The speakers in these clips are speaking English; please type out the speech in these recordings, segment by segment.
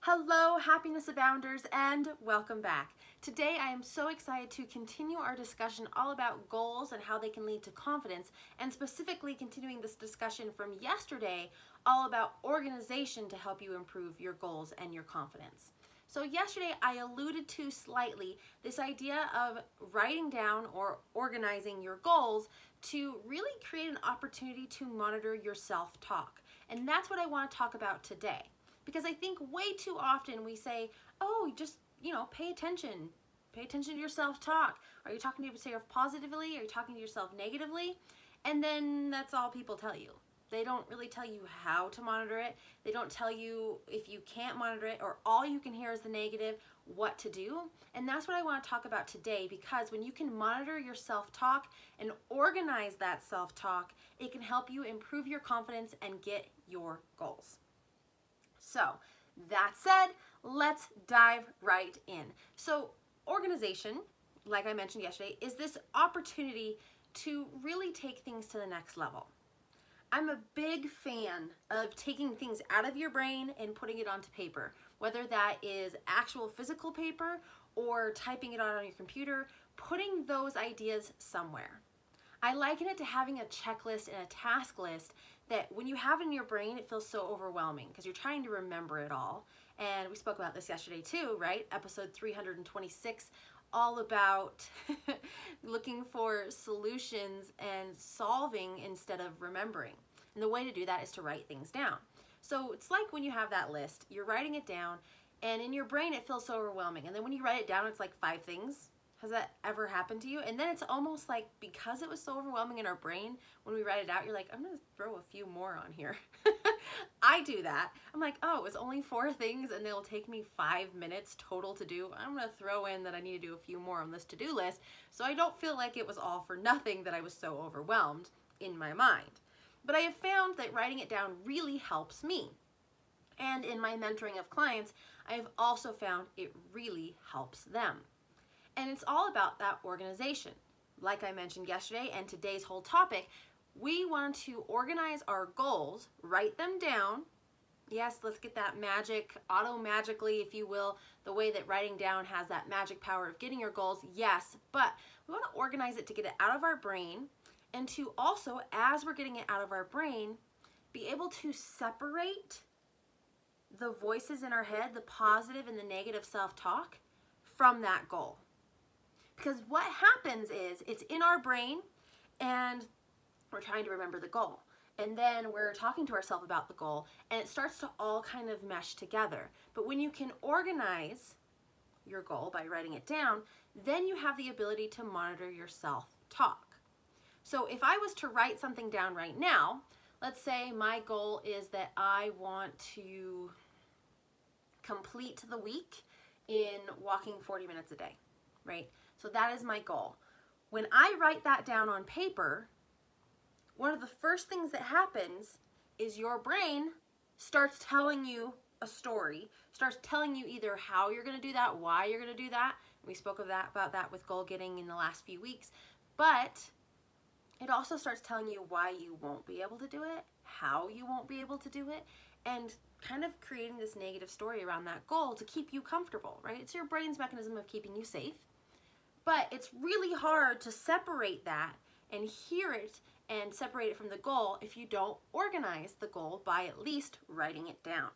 Hello, happiness abounders, and welcome back. Today I am so excited to continue our discussion all about goals and how they can lead to confidence, and specifically continuing this discussion from yesterday all about organization to help you improve your goals and your confidence. So yesterday I alluded to slightly this idea of writing down or organizing your goals to really create an opportunity to monitor your self-talk. And that's what I want to talk about today. Because I think way too often we say, oh, just, pay attention. Pay attention to your self-talk. Are you talking to yourself positively? Are you talking to yourself negatively? And then that's all people tell you. They don't really tell you how to monitor it. They don't tell you if you can't monitor it or all you can hear is the negative, what to do. And that's what I want to talk about today, because when you can monitor your self-talk and organize that self-talk, it can help you improve your confidence and get your goals. So that said, let's dive right in. So organization, like I mentioned yesterday, is this opportunity to really take things to the next level. I'm a big fan of taking things out of your brain and putting it onto paper, whether that is actual physical paper or typing it out on your computer, putting those ideas somewhere. I liken it to having a checklist and a task list that when you have it in your brain, it feels so overwhelming because you're trying to remember it all. And we spoke about this yesterday too, right? Episode 326, all about looking for solutions and solving instead of remembering. And the way to do that is to write things down. So it's like when you have that list, you're writing it down, and in your brain it feels so overwhelming. And then when you write it down, it's like 5 things. Has that ever happened to you? And then it's almost like, because it was so overwhelming in our brain, when we write it out, you're like, I'm gonna throw a few more on here. I do that. I'm like, oh, it was only 4 things and they'll take me 5 minutes total to do. I'm gonna throw in that I need to do a few more on this to-do list, so I don't feel like it was all for nothing that I was so overwhelmed in my mind. But I have found that writing it down really helps me. And in my mentoring of clients, I have also found it really helps them. And it's all about that organization. Like I mentioned yesterday and today's whole topic, we want to organize our goals, write them down. Yes, let's get that magic, auto-magically, if you will, the way that writing down has that magic power of getting your goals, yes, but we want to organize it to get it out of our brain, and to also, as we're getting it out of our brain, be able to separate the voices in our head, the positive and the negative self-talk, from that goal. Because what happens is it's in our brain and we're trying to remember the goal. And then we're talking to ourselves about the goal and it starts to all kind of mesh together. But when you can organize your goal by writing it down, then you have the ability to monitor your self-talk. So if I was to write something down right now, let's say my goal is that I want to complete the week in walking 40 minutes a day, right? So that is my goal. When I write that down on paper, one of the first things that happens is your brain starts telling you a story, starts telling you either how you're going to do that, why you're going to do that. We spoke about that with goal getting in the last few weeks. But it also starts telling you why you won't be able to do it, how you won't be able to do it, and kind of creating this negative story around that goal to keep you comfortable, right? It's your brain's mechanism of keeping you safe. But it's really hard to separate that and hear it and separate it from the goal if you don't organize the goal by at least writing it down.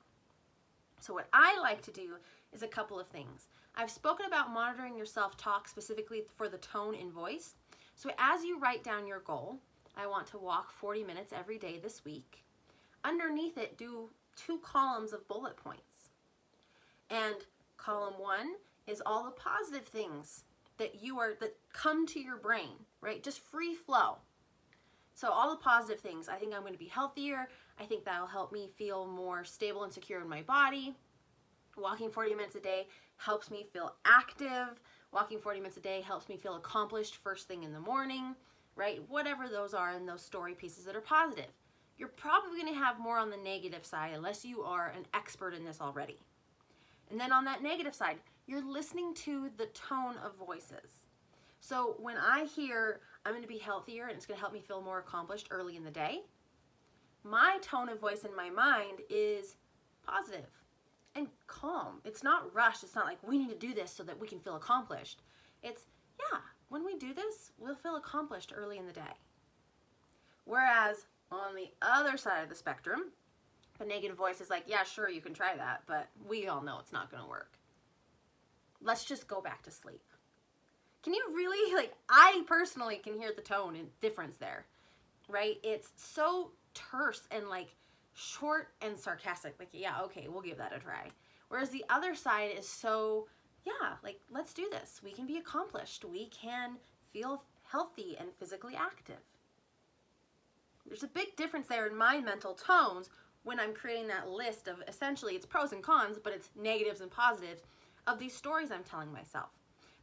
So what I like to do is a couple of things. I've spoken about monitoring your self-talk specifically for the tone and voice. So as you write down your goal, I want to walk 40 minutes every day this week. Underneath it, do 2 columns of bullet points. And column 1 is all the positive things that come to your brain, right? Just free flow. So all the positive things. I think I'm going to be healthier. I think that'll help me feel more stable and secure in my body. Walking 40 minutes a day helps me feel active. Walking 40 minutes a day helps me feel accomplished first thing in the morning, right? Whatever those are in those story pieces that are positive. You're probably going to have more on the negative side unless you are an expert in this already. And then on that negative side, you're listening to the tone of voices. So when I hear I'm going to be healthier and it's going to help me feel more accomplished early in the day, my tone of voice in my mind is positive and calm. It's not rushed. It's not like we need to do this so that we can feel accomplished. It's, yeah, when we do this, we'll feel accomplished early in the day. Whereas on the other side of the spectrum, the negative voice is like, yeah, sure, you can try that, but we all know it's not going to work. Let's just go back to sleep. Can you really, like, I personally can hear the tone and difference there, right? It's so terse and like short and sarcastic. Like, yeah, okay, we'll give that a try. Whereas the other side is so, yeah, like, let's do this. We can be accomplished. We can feel healthy and physically active. There's a big difference there in my mental tones when I'm creating that list of, essentially it's pros and cons, but it's negatives and positives of these stories I'm telling myself.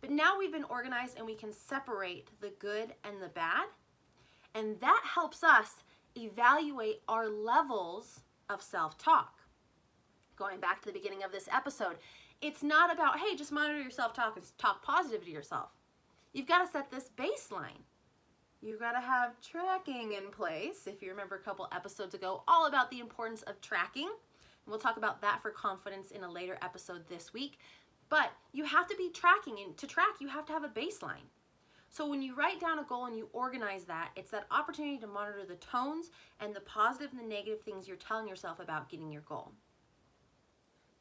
But now we've been organized and we can separate the good and the bad. And that helps us evaluate our levels of self-talk. Going back to the beginning of this episode, it's not about, hey, just monitor your self-talk and talk positive to yourself. You've got to set this baseline. You've got to have tracking in place. If you remember a couple episodes ago, all about the importance of tracking. And we'll talk about that for confidence in a later episode this week. But you have to be tracking, and to track, you have to have a baseline. So when you write down a goal and you organize that, it's that opportunity to monitor the tones and the positive and the negative things you're telling yourself about getting your goal.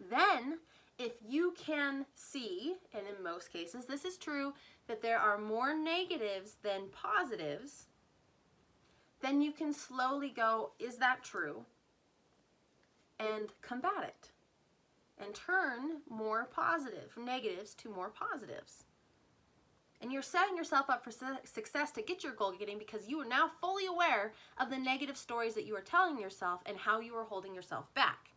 Then, if you can see, and in most cases this is true, that there are more negatives than positives, then you can slowly go, is that true? And combat it. And turn more positive, from negatives to more positives. And you're setting yourself up for success to get your goal getting because you are now fully aware of the negative stories that you are telling yourself and how you are holding yourself back.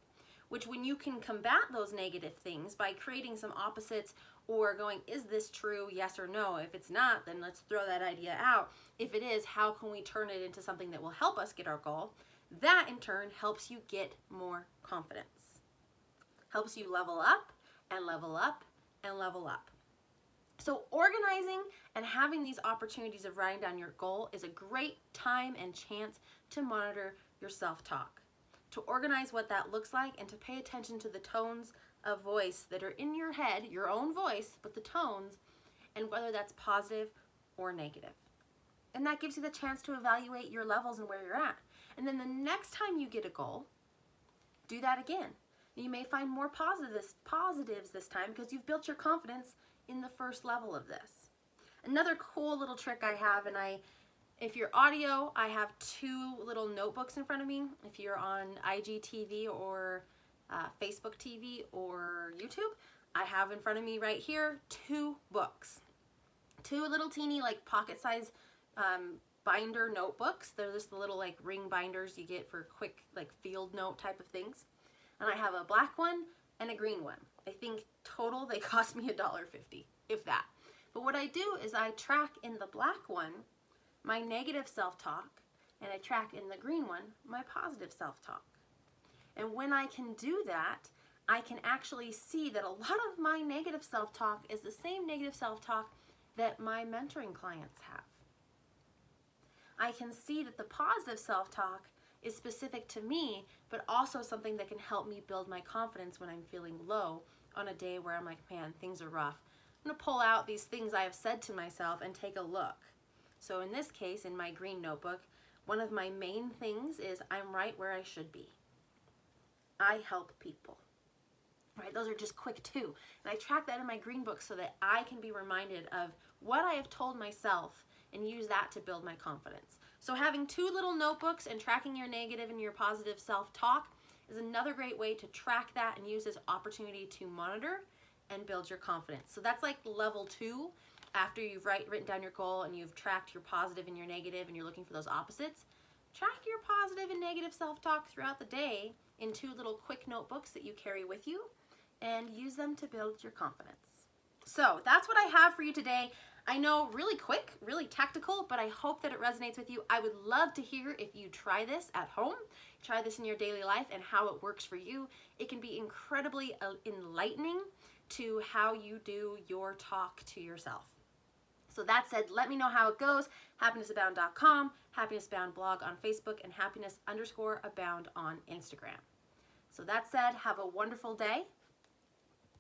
Which when you can combat those negative things by creating some opposites or going, is this true, yes or no? If it's not, then let's throw that idea out. If it is, how can we turn it into something that will help us get our goal? That in turn helps you get more confidence. Helps you level up and level up and level up. So organizing and having these opportunities of writing down your goal is a great time and chance to monitor your self-talk, to organize what that looks like and to pay attention to the tones of voice that are in your head, your own voice, but the tones, and whether that's positive or negative. And that gives you the chance to evaluate your levels and where you're at. And then the next time you get a goal, do that again. You may find more positives this time because you've built your confidence in the first level of this. Another cool little trick I have, and if you're audio, I have two little notebooks in front of me. If you're on IGTV or Facebook TV or YouTube, I have in front of me right here two books. Two little teeny like pocket size binder notebooks. They're just the little like ring binders you get for quick like field note type of things. And I have a black one and a green one. I think total they cost me $1.50, if that. But what I do is I track in the black one my negative self-talk, and I track in the green one my positive self-talk. And when I can do that, I can actually see that a lot of my negative self-talk is the same negative self-talk that my mentoring clients have. I can see that the positive self-talk is specific to me, but also something that can help me build my confidence when I'm feeling low on a day where I'm like, man, things are rough. I'm gonna pull out these things I have said to myself and take a look. So in this case, in my green notebook, one of my main things is I'm right where I should be. I help people. Right, those are just quick too. And I track that in my green book so that I can be reminded of what I have told myself and use that to build my confidence. So having two little notebooks and tracking your negative and your positive self-talk is another great way to track that and use this opportunity to monitor and build your confidence. So that's like level 2 after you've written down your goal and you've tracked your positive and your negative and you're looking for those opposites. Track your positive and negative self-talk throughout the day in two little quick notebooks that you carry with you and use them to build your confidence. So that's what I have for you today. I know, really quick, really tactical, but I hope that it resonates with you. I would love to hear if you try this at home, try this in your daily life and how it works for you. It can be incredibly enlightening to how you do your talk to yourself. So that said, let me know how it goes. HappinessAbound.com, HappinessAbound blog on Facebook, and happiness_abound on Instagram. So that said, have a wonderful day.